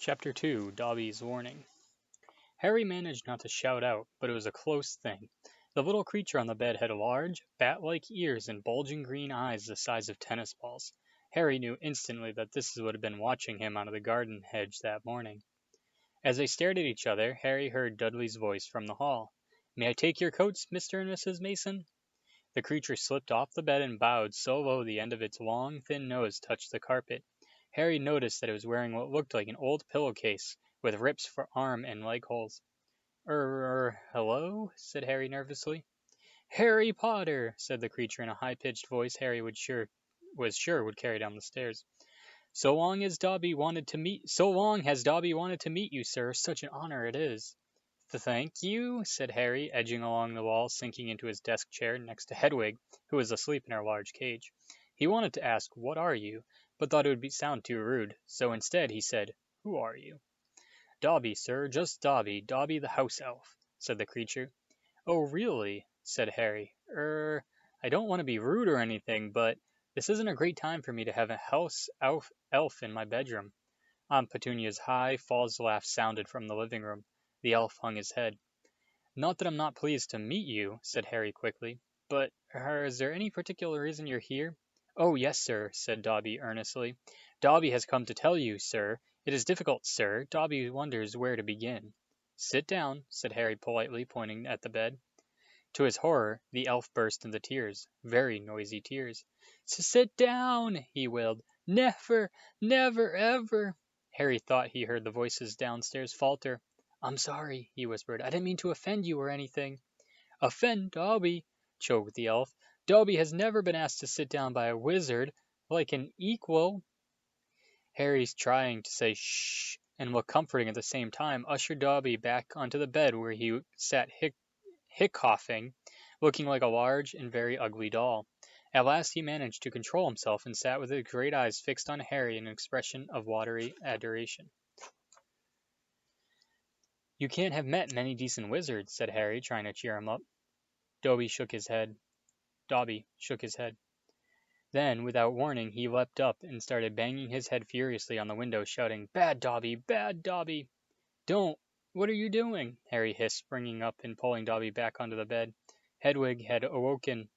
Chapter 2 Dobby's Warning Harry managed not to shout out, but it was a close thing. The little creature on the bed had large, bat-like ears and bulging green eyes the size of tennis balls. Harry knew instantly that this would have been watching him out of the garden hedge that morning. As they stared at each other, Harry heard Dudley's voice from the hall. "May I take your coats, Mr. and Mrs. Mason?" The creature slipped off the bed and bowed so low the end of its long, thin nose touched the carpet. Harry noticed that it was wearing what looked like an old pillowcase, with rips for arm and leg holes. Hello?" said Harry nervously. "Harry Potter!" said the creature in a high-pitched voice Harry was sure would carry down the stairs. So long has Dobby wanted to meet you, sir. Such an honor it is." "Thank you," said Harry, edging along the wall, sinking into his desk chair next to Hedwig, who was asleep in her large cage. He wanted to ask, "What are you?" but thought it would sound too rude, so instead he said, "Who are you?" "Dobby, sir, just Dobby, Dobby the house elf," said the creature. "Oh, really?" said Harry. I don't want to be rude or anything, but this isn't a great time for me to have a house elf in my bedroom." Aunt Petunia's high, false laugh sounded from the living room. The elf hung his head. "Not that I'm not pleased to meet you," said Harry quickly, "but is there any particular reason you're here?" "Oh, yes, sir," said Dobby earnestly. "Dobby has come to tell you, sir. It is difficult, sir. Dobby wonders where to begin." "Sit down," said Harry politely, pointing at the bed. To his horror, the elf burst into tears, very noisy tears. "Sit down!" he wailed. "Never, never, ever!" Harry thought he heard the voices downstairs falter. "I'm sorry," he whispered. "I didn't mean to offend you or anything." "Offend Dobby!" choked the elf. "Dobby has never been asked to sit down by a wizard, like an equal." Harry's trying to say "shh" and look comforting at the same time ushered Dobby back onto the bed where he sat hiccoughing, looking like a large and very ugly doll. At last he managed to control himself and sat with his great eyes fixed on Harry in an expression of watery adoration. "You can't have met many decent wizards," said Harry, trying to cheer him up. Dobby shook his head. Then, without warning, he leapt up and started banging his head furiously on the window, shouting, "Bad Dobby! Bad Dobby!" "Don't! What are you doing?" Harry hissed, springing up and pulling Dobby back onto the bed. Hedwig had woken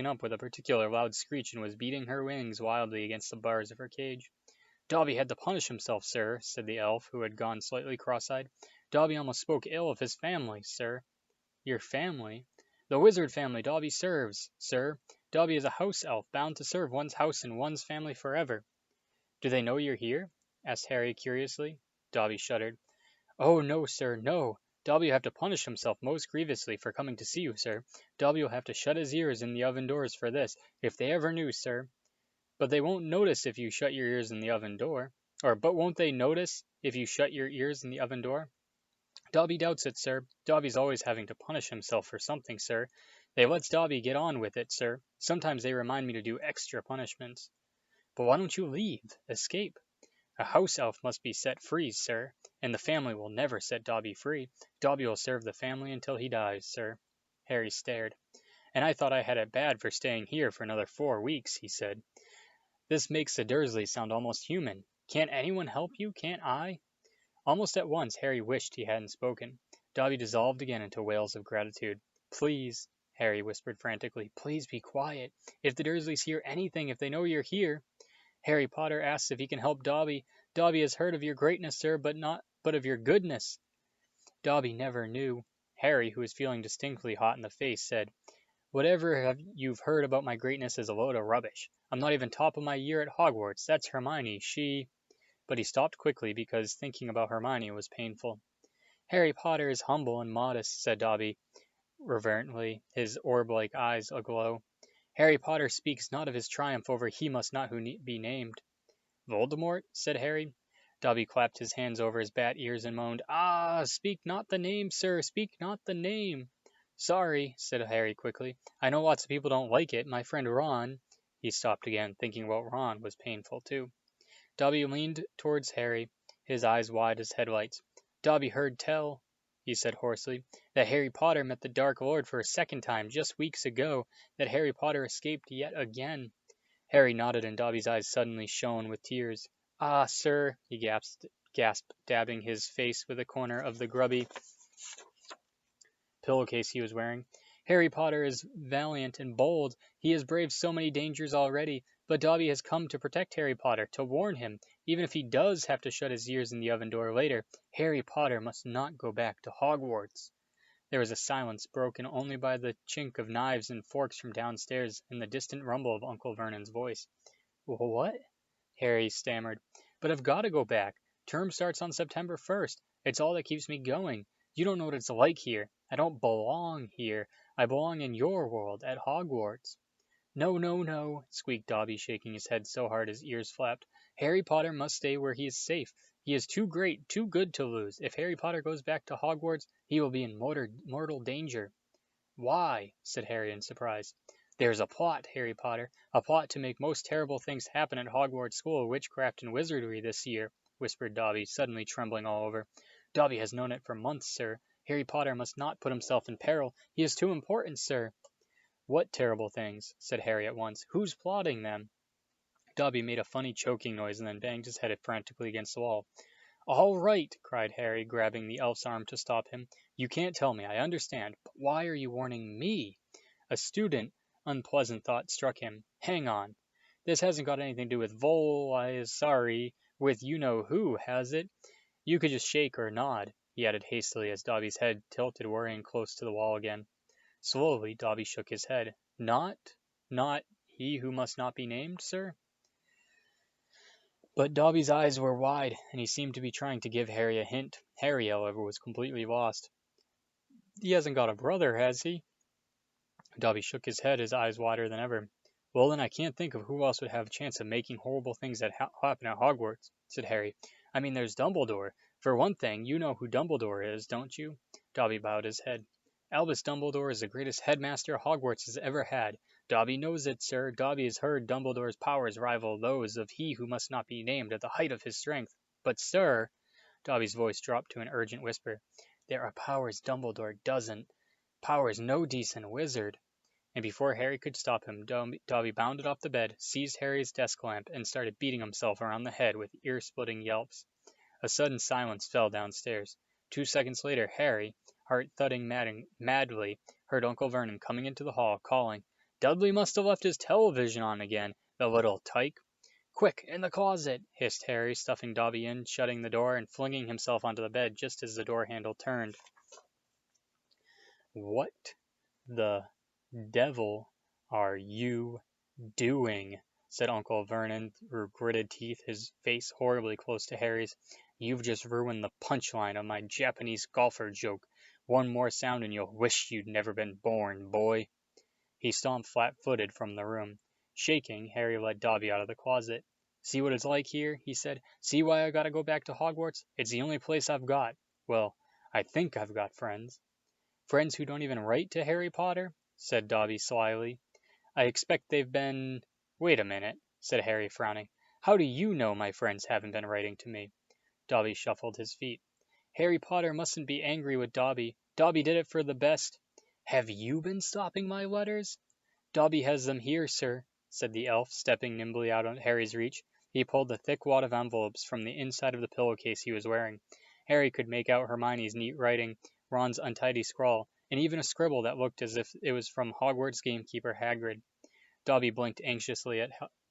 up with a particular loud screech and was beating her wings wildly against the bars of her cage. "Dobby had to punish himself, sir," said the elf, who had gone slightly cross-eyed. "Dobby almost spoke ill of his family, sir." "Your family?" "The wizard family Dobby serves, sir. Dobby is a house elf, bound to serve one's house and one's family forever." "Do they know you're here?" asked Harry curiously. Dobby shuddered. "Oh, no, sir, no. Dobby will have to punish himself most grievously for coming to see you, sir. Dobby will have to shut his ears in the oven doors for this, if they ever knew, sir." "But they won't notice if you shut your ears in the oven door." But won't they notice if you shut your ears in the oven door?" "Dobby doubts it, sir. Dobby's always having to punish himself for something, sir. They lets Dobby get on with it, sir. Sometimes they remind me to do extra punishments." "But why don't you leave? Escape?" "A house elf must be set free, sir, and the family will never set Dobby free. Dobby will serve the family until he dies, sir." Harry stared. "And I thought I had it bad for staying here for another 4 weeks," he said. "This makes the Dursleys sound almost human. Can't anyone help you? Can't I?" Almost at once Harry wished he hadn't spoken. Dobby dissolved again into wails of gratitude. "Please," Harry whispered frantically, "please be quiet. If the Dursleys hear anything, if they know you're here—" "Harry Potter asks if he can help Dobby. Dobby has heard of your greatness, sir, but of your goodness." Dobby never knew. Harry, who was feeling distinctly hot in the face, said, "Whatever you've heard about my greatness is a load of rubbish. I'm not even top of my year at Hogwarts. That's Hermione. She—" But he stopped quickly because thinking about Hermione was painful. "Harry Potter is humble and modest," said Dobby reverently, his orb-like eyes aglow. "Harry Potter speaks not of his triumph over he must not who be named." "Voldemort?" said Harry. Dobby clapped his hands over his bat ears and moaned, "Ah, speak not the name, sir, speak not the name." "Sorry," said Harry quickly. "I know lots of people don't like it. My friend Ron—" He stopped again, thinking about Ron was painful too. Dobby leaned towards Harry, his eyes wide as headlights. "Dobby heard tell," he said hoarsely, "that Harry Potter met the Dark Lord for a second time just weeks ago, that Harry Potter escaped yet again." Harry nodded and Dobby's eyes suddenly shone with tears. Ah, sir, he gasped, dabbing his face with a corner of the grubby pillowcase he was wearing. Harry Potter is valiant and bold. He has braved so many dangers already, but Dobby has come to protect Harry Potter, to warn him. Even if he does have to shut his ears in the oven door later, Harry Potter must not go back to Hogwarts. There was a silence broken only by the chink of knives and forks from downstairs and the distant rumble of Uncle Vernon's voice. What? Harry stammered. But I've got to go back. Term starts on September 1st. It's all that keeps me going. You don't know what it's like here. I don't belong here. I belong in your world, at Hogwarts. No, no, no, squeaked Dobby, shaking his head so hard his ears flapped. Harry Potter must stay where he is safe. He is too great, too good to lose. If Harry Potter goes back to Hogwarts, he will be in mortal danger. Why? Said Harry in surprise. There's a plot, Harry Potter, a plot to make most terrible things happen at Hogwarts School of Witchcraft and Wizardry this year, whispered Dobby, suddenly trembling all over. Dobby has known it for months, sir. Harry Potter must not put himself in peril. He is too important, sir. What terrible things? Said Harry at once. Who's plotting them? Dobby made a funny choking noise and then banged his head frantically against the wall. All right, cried Harry, grabbing the elf's arm to stop him. You can't tell me, I understand, but why are you warning me? A student, unpleasant thought struck him. Hang on. This hasn't got anything to do with with you-know-who, has it? You could just shake or nod, he added hastily as Dobby's head tilted worrying close to the wall again. Slowly, Dobby shook his head. Not he who must not be named, sir? But Dobby's eyes were wide, and he seemed to be trying to give Harry a hint. Harry, however, was completely lost. He hasn't got a brother, has he? Dobby shook his head, his eyes wider than ever. Well, then I can't think of who else would have a chance of making horrible things that happen at Hogwarts, said Harry. I mean, there's Dumbledore. For one thing, you know who Dumbledore is, don't you? Dobby bowed his head. Albus Dumbledore is the greatest headmaster Hogwarts has ever had. Dobby knows it, sir. Dobby has heard Dumbledore's powers rival those of he who must not be named at the height of his strength. But, sir, Dobby's voice dropped to an urgent whisper, there are powers Dumbledore doesn't. Powers no decent wizard. And before Harry could stop him, Dobby bounded off the bed, seized Harry's desk lamp, and started beating himself around the head with ear-splitting yelps. A sudden silence fell downstairs. 2 seconds later, Harry, heart thudding madly, heard Uncle Vernon coming into the hall, calling, Dudley must have left his television on again, the little tyke. Quick, in the closet, hissed Harry, stuffing Dobby in, shutting the door, and flinging himself onto the bed just as the door handle turned. What the devil are you doing? Said Uncle Vernon through gritted teeth, his face horribly close to Harry's. You've just ruined the punchline of my Japanese golfer joke. One more sound and you'll wish you'd never been born, boy. He stomped flat-footed from the room. Shaking, Harry led Dobby out of the closet. See what it's like here? He said. See why I gotta go back to Hogwarts? It's the only place I've got. Well, I think I've got friends. Friends who don't even write to Harry Potter? Said Dobby slyly. I expect they've been... Wait a minute, said Harry, frowning. How do you know my friends haven't been writing to me? Dobby shuffled his feet. Harry Potter mustn't be angry with Dobby. Dobby did it for the best. Have you been stopping my letters? Dobby has them here, sir, said the elf, stepping nimbly out of Harry's reach. He pulled a thick wad of envelopes from the inside of the pillowcase he was wearing. Harry could make out Hermione's neat writing, Ron's untidy scrawl, and even a scribble that looked as if it was from Hogwarts gamekeeper Hagrid. Dobby blinked anxiously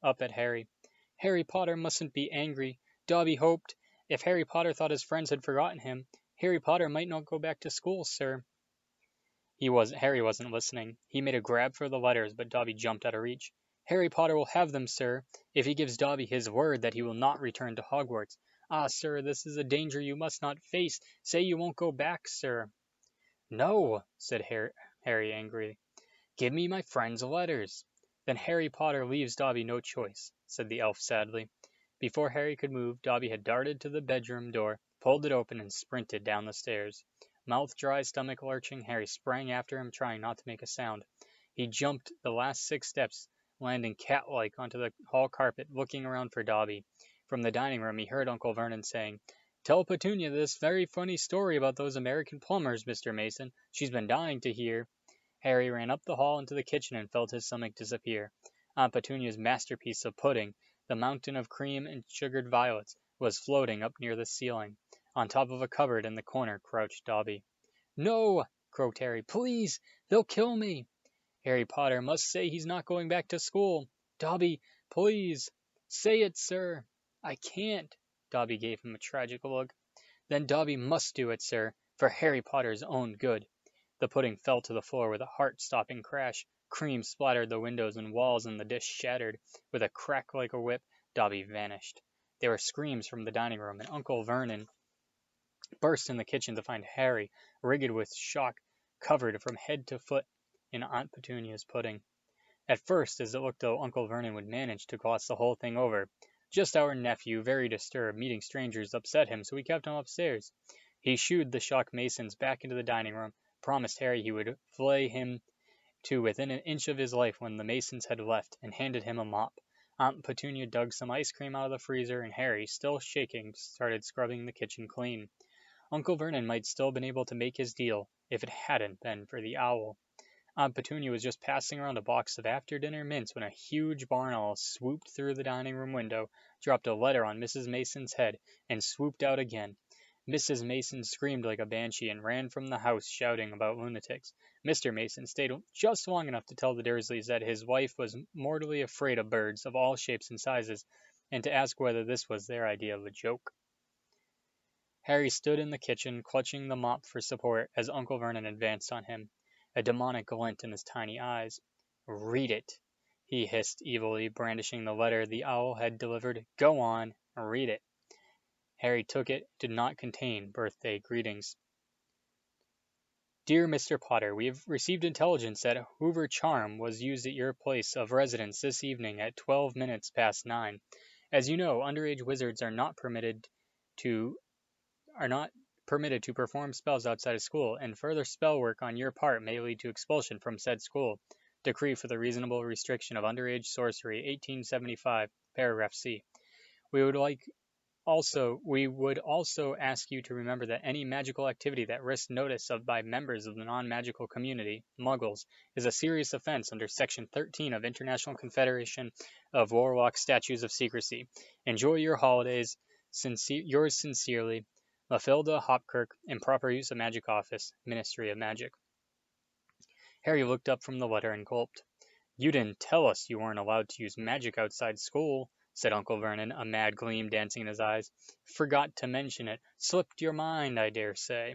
up at Harry. Harry Potter mustn't be angry. Dobby hoped, if Harry Potter thought his friends had forgotten him, Harry Potter might not go back to school, sir. Harry wasn't listening. He made a grab for the letters, but Dobby jumped out of reach. Harry Potter will have them, sir, if he gives Dobby his word that he will not return to Hogwarts. Ah, sir, this is a danger you must not face. Say you won't go back, sir. No, said Harry angrily. Give me my friend's letters. Then Harry Potter leaves Dobby no choice, said the elf sadly. Before Harry could move, Dobby had darted to the bedroom door, pulled it open, and sprinted down the stairs. Mouth dry, stomach lurching, Harry sprang after him, trying not to make a sound. He jumped the last 6 steps, landing cat-like onto the hall carpet, looking around for Dobby. From the dining room, he heard Uncle Vernon saying, Tell Petunia this very funny story about those American plumbers, Mr. Mason. She's been dying to hear. Harry ran up the hall into the kitchen and felt his stomach disappear. Aunt Petunia's masterpiece of pudding, The mountain of cream and sugared violets was floating up near the ceiling. On top of a cupboard in the corner crouched Dobby. "No!" croaked Harry. "Please! They'll kill me!" "Harry Potter must say he's not going back to school. Dobby, please!" "Say it, sir!" "I can't." Dobby gave him a tragic look. "Then Dobby must do it, sir, for Harry Potter's own good." The pudding fell to the floor with a heart-stopping crash. Cream splattered the windows and walls, and the dish shattered. With a crack like a whip, Dobby vanished. There were screams from the dining room, and Uncle Vernon burst in the kitchen to find Harry, rigid with shock, covered from head to foot in Aunt Petunia's pudding. At first, as it looked though Uncle Vernon would manage to gloss the whole thing over, just our nephew, very disturbed, meeting strangers upset him, so he kept him upstairs. He shooed the shocked Masons back into the dining room, promised Harry he would flay him to within an inch of his life when the Masons had left, and handed him a mop. Aunt Petunia dug some ice cream out of the freezer, and Harry, still shaking, started scrubbing the kitchen clean. Uncle Vernon might still have been able to make his deal if it hadn't been for the owl. Aunt Petunia was just passing around a box of after-dinner mints when a huge barn owl swooped through the dining room window, dropped a letter on Mrs. Mason's head, and swooped out again. Mrs. Mason screamed like a banshee and ran from the house shouting about lunatics. Mr. Mason stayed just long enough to tell the Dursleys that his wife was mortally afraid of birds of all shapes and sizes, and to ask whether this was their idea of a joke. Harry stood in the kitchen, clutching the mop for support as Uncle Vernon advanced on him, a demonic glint in his tiny eyes. "Read it," he hissed evilly, brandishing the letter the owl had delivered. "Go on, read it." Harry took it. It did not contain birthday greetings. "Dear Mr. Potter, we have received intelligence that Hoover Charm was used at your place of residence this evening at 12 minutes past 9. As you know, underage wizards are not permitted to perform spells outside of school, and further spell work on your part may lead to expulsion from said school. Decree for the reasonable restriction of underage sorcery, 1875, paragraph C. We would also ask you to remember that any magical activity that risks notice of by members of the non-magical community, Muggles, is a serious offense under Section 13 of International Confederation of Warlock Statutes of Secrecy. Enjoy your holidays. Yours sincerely, Mathilda Hopkirk, Improper Use of Magic Office, Ministry of Magic. Harry looked up from the letter and gulped. "You didn't tell us you weren't allowed to use magic outside school," said Uncle Vernon, a mad gleam dancing in his eyes. "Forgot to mention it. Slipped your mind, I dare say."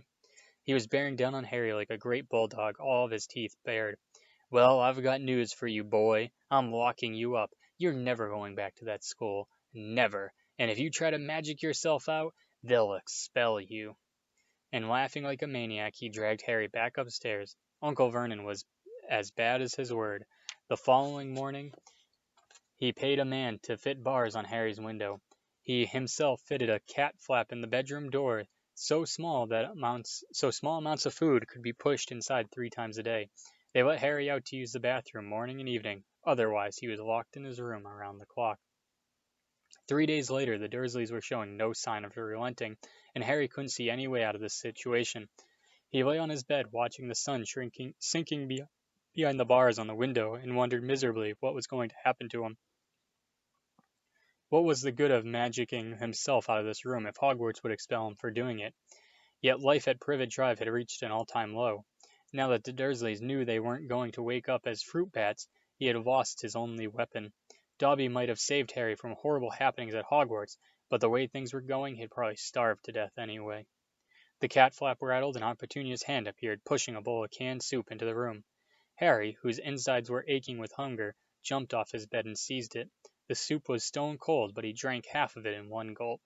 He was bearing down on Harry like a great bulldog, all of his teeth bared. "Well, I've got news for you, boy. I'm locking you up. You're never going back to that school. Never. And if you try to magic yourself out, they'll expel you." And laughing like a maniac, he dragged Harry back upstairs. Uncle Vernon was as bad as his word. The following morning, he paid a man to fit bars on Harry's window. He himself fitted a cat flap in the bedroom door so small amounts of food could be pushed inside 3 times a day. They let Harry out to use the bathroom morning and evening. Otherwise, he was locked in his room around the clock. 3 days later, the Dursleys were showing no sign of relenting, and Harry couldn't see any way out of this situation. He lay on his bed, watching the sun sinking behind the bars on the window, and wondered miserably what was going to happen to him. What was the good of magicking himself out of this room if Hogwarts would expel him for doing it? Yet life at Privet Drive had reached an all-time low. Now that the Dursleys knew they weren't going to wake up as fruit bats, he had lost his only weapon. Dobby might have saved Harry from horrible happenings at Hogwarts, but the way things were going, he'd probably starve to death anyway. The cat flap rattled, and Aunt Petunia's hand appeared, pushing a bowl of canned soup into the room. Harry, whose insides were aching with hunger, jumped off his bed and seized it. The soup was stone cold, but he drank half of it in one gulp.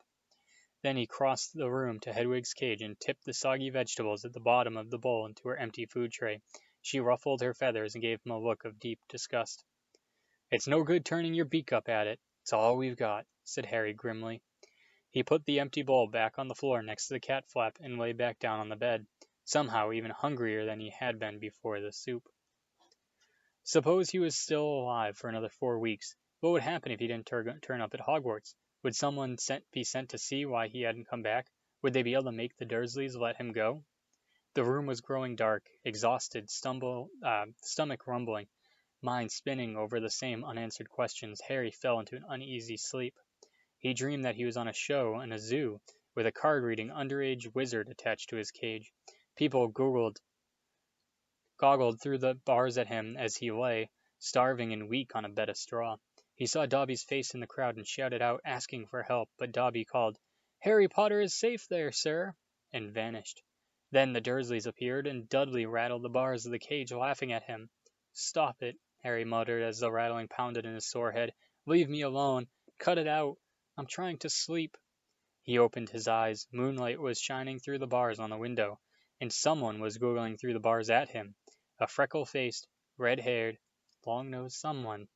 Then he crossed the room to Hedwig's cage and tipped the soggy vegetables at the bottom of the bowl into her empty food tray. She ruffled her feathers and gave him a look of deep disgust. "It's no good turning your beak up at it. It's all we've got," said Harry grimly. He put the empty bowl back on the floor next to the cat flap and lay back down on the bed, somehow even hungrier than he had been before the soup. Suppose he was still alive for another 4 weeks. What would happen if he didn't turn up at Hogwarts? Would someone be sent to see why he hadn't come back? Would they be able to make the Dursleys let him go? The room was growing dark, exhausted, stomach rumbling. Mind spinning over the same unanswered questions, Harry fell into an uneasy sleep. He dreamed that he was on a show in a zoo with a card-reading underage wizard attached to his cage. People goggled through the bars at him as he lay, starving and weak on a bed of straw. He saw Dobby's face in the crowd and shouted out, asking for help, but Dobby called, "Harry Potter is safe there, sir," and vanished. Then the Dursleys appeared, and Dudley rattled the bars of the cage, laughing at him. "Stop it," Harry muttered as the rattling pounded in his sore head. "Leave me alone. Cut it out. I'm trying to sleep." He opened his eyes. Moonlight was shining through the bars on the window, and someone was googling through the bars at him. A freckle-faced, red-haired, long-nosed someone.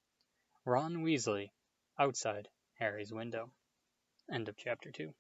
Ron Weasley, outside Harry's window. End of chapter 2.